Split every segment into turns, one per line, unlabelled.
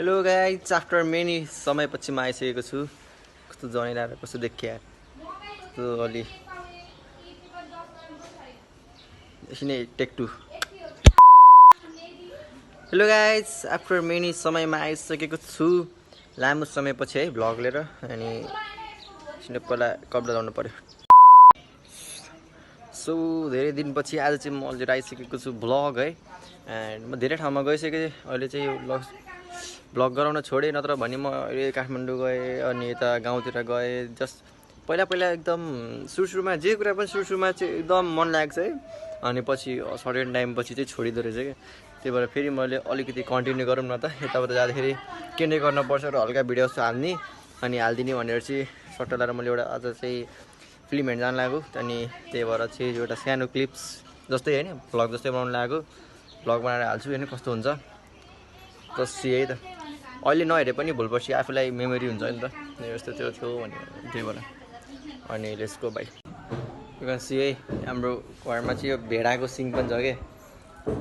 Hello guys after many समयपछि म आइसकेको छु। कस्तो जनै लाएर कस्तो देखिया कस्तो अलि एकछिनै take two. Hello guys after many समयमा आइसकेको छु, लामो समयपछि है भ्लग लिएर। अनि पहिला कपडा लाउनु पर्यो। सो धेरै दिनपछि आज चाहिँ म लिएर आइसकेको छु भ्लग है। एन्ड म धेरै ठाउँमा गइसकेँ, अहिले चाहिँ भ्लग गराउन छोडेँ, नत्र भने म अहिले काठमाडौँ गएँ अनि यता गाउँतिर गएँ। जस्ट पहिला एकदम सुरुमा जे कुरा पनि सुरुमा चाहिँ एकदम मन लाग्छ है, अनि पछि सर्टेन टाइम पछि चाहिँ छोडिँदो रहेछ क्या। त्यही भएर फेरि मैले अलिकति कन्टिन्यू गरौँ न त, यताउता जाँदाखेरि के नै गर्नुपर्छ र हल्का भिडियोस हाल्ने अनि हालिदिने भनेर चाहिँ सट्टा लगाएर मैले एउटा आज चाहिँ फिल्म हेर्न जान लाग्यो। अनि त्यही भएर चाहिँ एउटा सानो क्लिप्स जस्तै होइन भ्लग जस्तै बनाउनु लाग्यो। भ्लग बनाएर हाल्छु होइन कस्तो हुन्छ कसी है त। अहिले नहेरे पनि भोलिपर्सि आफूलाई मेमोरी हुन्छ नि त, यस्तो त्यो थियो भने। त्यही भएर अनि let's go bye. You can see है हाम्रो घरमा चाहिँ यो भेडाको सिङ पनि छ क्या।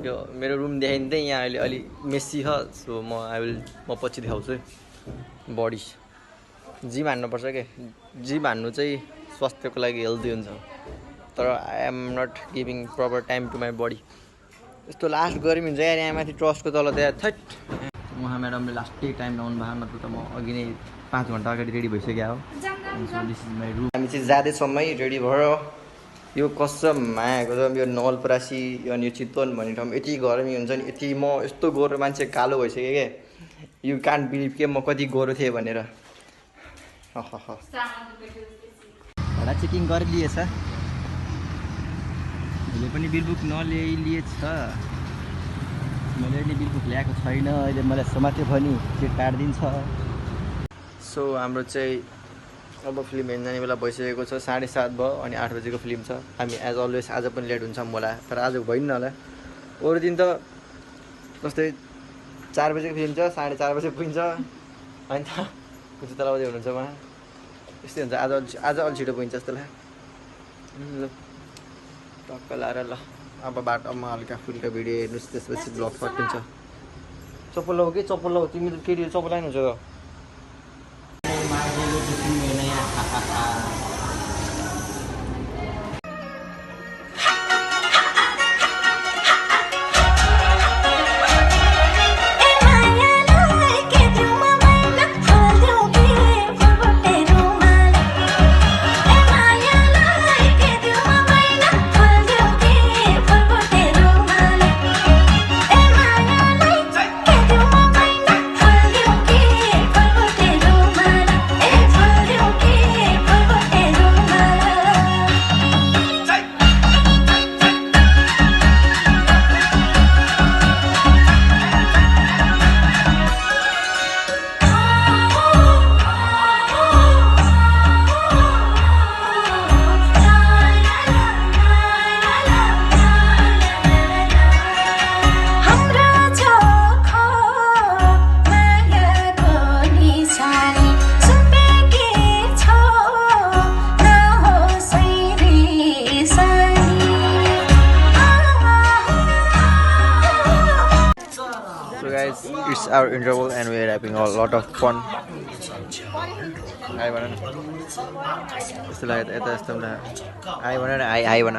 यो मेरो रुम देखाइँदै यहाँ अहिले अलि मेस्सी छ। सो म पछि देखाउँछु है। बडी जिम हान्नुपर्छ क्या, जिम हान्नु चाहिँ स्वास्थ्यको लागि हेल्दी हुन्छ, तर I am not giving proper time to my body. यस्तो लास्ट गर्मी हुन्छ यार यहाँ माथि ट्रस्टको तल त्यहाँ थट। उहाँ म्याडमले लास्टै टाइम लाउनु भएको, नत्र त म अघि नै 5 घन्टा अगाडि रेडी भइसक्यो हो। This is my room. हामी चाहिँ जाँदैछौँ है रेडी भएर। यो कसम मायाको छ यो नवलपरासी अनि यो चितवन भन्ने ठाउँमा यति गर्मी हुन्छ नि, यति म यस्तो गोरो मान्छे कालो भइसक्यो क्या। यु कान्ट बिलिभ के म कति गोरो थिएँ भनेर। भाडा चेकिङ गरिलिएछ, अहिले पनि बिलबुक नल्याइलिएछ। मैले अहिले बिलबुक ल्याएको छैन, अहिले मलाई समात्यो भने त्यो काटिदिन्छ। सो हाम्रो चाहिँ अब फिल्म हेर्न जाने बेला भइसकेको छ, 7:30 भयो अनि 8 बजेको फिल्म छ। हामी एज अलवेज आज पनि लेट हुन्छ होला, तर आज भइन होला। अरू दिन त जस्तै 4 बजेको फिल्म छ, 4:30 बजे पुगिन्छ होइन त। कुन तल बजे हुनुहुन्छ उहाँ, यस्तै हुन्छ। आज अलि छिटो पुगिन्छ जस्तो लाग्यो। ल टक्क लाएर ल अब बाटोमा हल्का फुल्का भिडियो हेर्नुहोस्, त्यसपछि ब्लग सकिन्छ। चप्पल लौ कि चप्पल लौ, तिमी त केटी चप्पल लानुहुन्छ। It's our interval and we are having a lot of fun. Hi bana. यस्तो लाग्यो यता यस्तो लाग्यो। हाई भन न, हाई भन।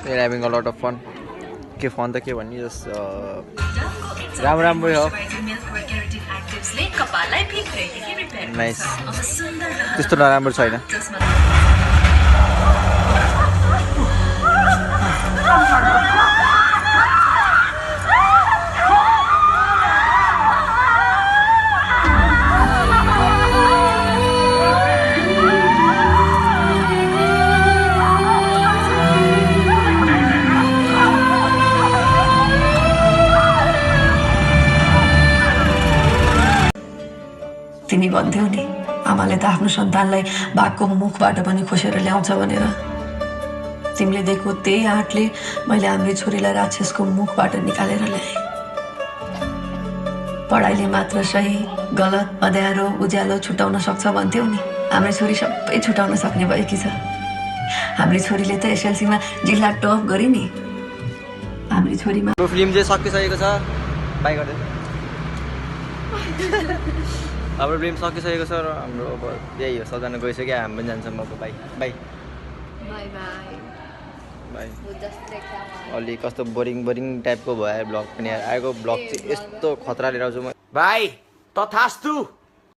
We are having a lot of fun. के फन त के भन्ने जस राम्रै हो। नाइस, त्यस्तो नराम्रो छैन।
तिमी भन्थ्यौ नि आमाले त आफ्नो सन्तानलाई बाघको मुखबाट पनि खोसेर ल्याउँछ भनेर। तिमीले दिएको त्यही आँटले मैले हाम्री छोरीलाई राक्षसको मुखबाट निकालेर ल्याएँ। पढाइले मात्र सही गलत अँध्यारो उज्यालो छुटाउन सक्छ भन्थ्यौ नि, हाम्री छोरी सबै छुटाउन सक्ने भएकी छ। हाम्री छोरीले त एसएलसीमा जिल्ला टप गरी नि। हाम्रो छोरीमा
हाम्रो फिल्म चाहिँ सकिसकेको छ बाई गर्दै हाम्रो फिल्म सकिसकेको छ र हाम्रो अब त्यही हो सबजना गइसक्यो हामी पनि जान्छौँ अब by by
by by
by
Buddha देख्छ
अलि कस्तो बोरिङ बोरिङ टाइपको भयो ब्लग पनि आएको ब्लग चाहिँ यस्तो खतरा लिएर आउँछु म
भाइ तथास्तु